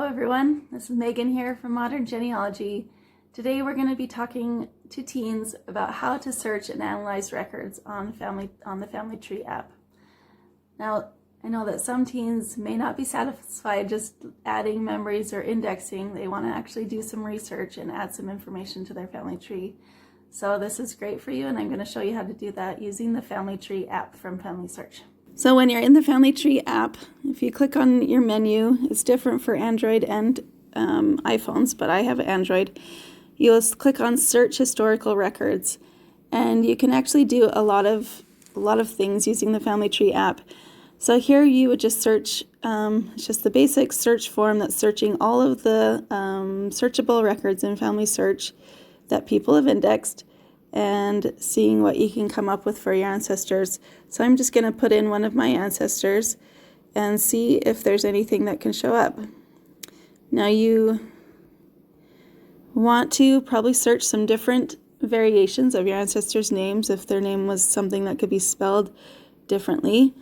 everyone, this is Megan here from Modern Genealogy. Today we're going to be talking to teens about how to search and analyze records on the FamilyTree app. Now, I know that some teens may not be satisfied just adding memories or indexing. They want to actually do some research and add some information to their FamilyTree. So this is great for you, and I'm going to show you how to do that using the FamilyTree app from FamilySearch. So when you're in the FamilyTree app, if you click on your menu, it's different for Android and iPhones, but I have Android. You'll click on Search Historical Records, and you can actually do a lot of things using the FamilyTree app. So here you would just search, it's just the basic search form that's searching all of the searchable records in FamilySearch that people have indexed, and seeing what you can come up with for your ancestors. So I'm just going to put in one of my ancestors and see if there's anything that can show up. Now you want to probably search some different variations of your ancestors' names if their name was something that could be spelled differently.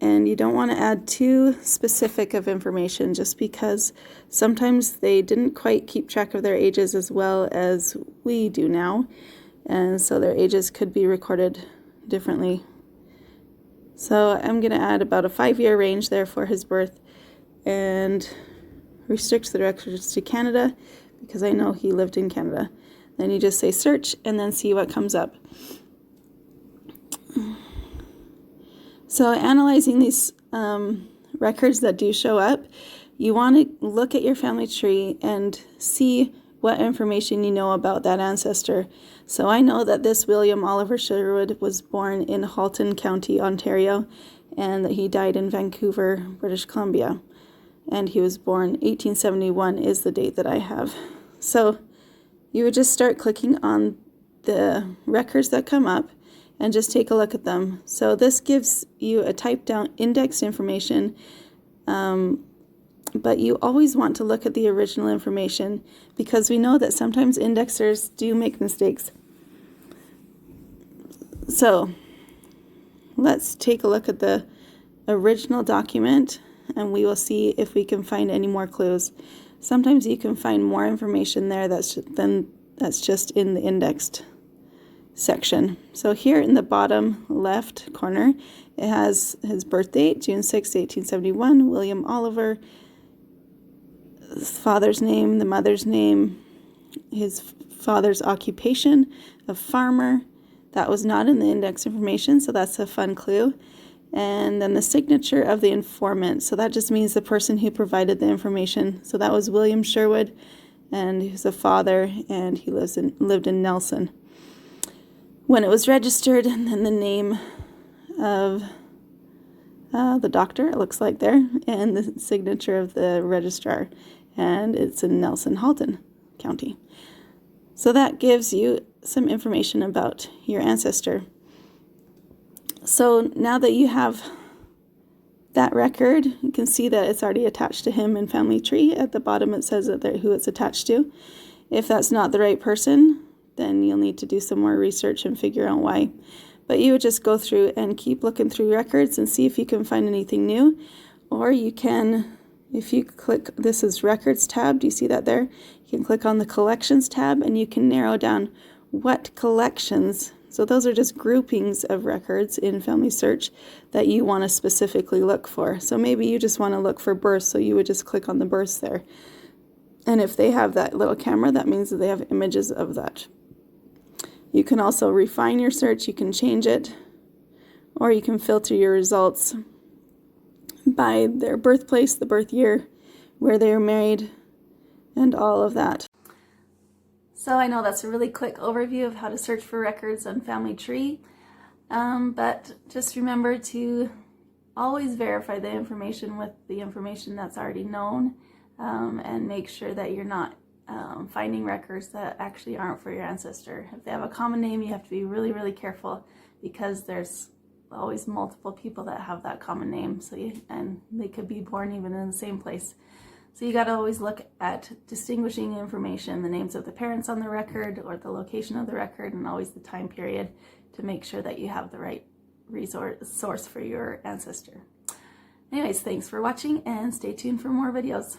And you don't want to add too specific of information, just because sometimes they didn't quite keep track of their ages as well as we do now, and so their ages could be recorded differently. So I'm going to add about a 5-year range there for his birth and restrict the records to Canada because I know he lived in Canada. Then you just say search and then see what comes up. So analyzing these records that do show up, you want to look at your family tree and see what information you know about that ancestor. So I know that this William Oliver Sherwood was born in Halton County, Ontario, and that he died in Vancouver, British Columbia. And he was born 1871 is the date that I have. So you would just start clicking on the records that come up and just take a look at them. So this gives you a typed down indexed information, but you always want to look at the original information because we know that sometimes indexers do make mistakes. So let's take a look at the original document and we will see if we can find any more clues. Sometimes you can find more information there that's just in the indexed section. So here in the bottom left corner, it has his birth date, June 6, 1871, William Oliver, his father's name, the mother's name, his father's occupation of farmer. That was not in the index information, so that's a fun clue. And then the signature of the informant. So that just means the person who provided the information. So that was William Sherwood, and he's a father, and he lived in Nelson. When it was registered, and then the name of the doctor, it looks like there, and the signature of the registrar, and it's in Nelson, Halton County. So that gives you some information about your ancestor. So now that you have that record, you can see that it's already attached to him in FamilyTree. At the bottom it says that who it's attached to. If that's not the right person, then you'll need to do some more research and figure out why. But you would just go through and keep looking through records and see if you can find anything new. Or you can, if you click, this is Records tab, do you see that there? You can click on the Collections tab and you can narrow down what collections, so those are just groupings of records in FamilySearch that you want to specifically look for. So maybe you just want to look for births, so you would just click on the births there. And if they have that little camera, that means that they have images of that. You can also refine your search, you can change it, or you can filter your results by their birthplace, the birth year, where they were married, and all of that. So I know that's a really quick overview of how to search for records on FamilyTree, but just remember to always verify the information with the information that's already known, and make sure that you're not finding records that actually aren't for your ancestor. If they have a common name, you have to be really, really careful because there's always multiple people that have that common name, and they could be born even in the same place. So you got to always look at distinguishing information, the names of the parents on the record or the location of the record, and always the time period to make sure that you have the right source for your ancestor. Anyways, thanks for watching and stay tuned for more videos.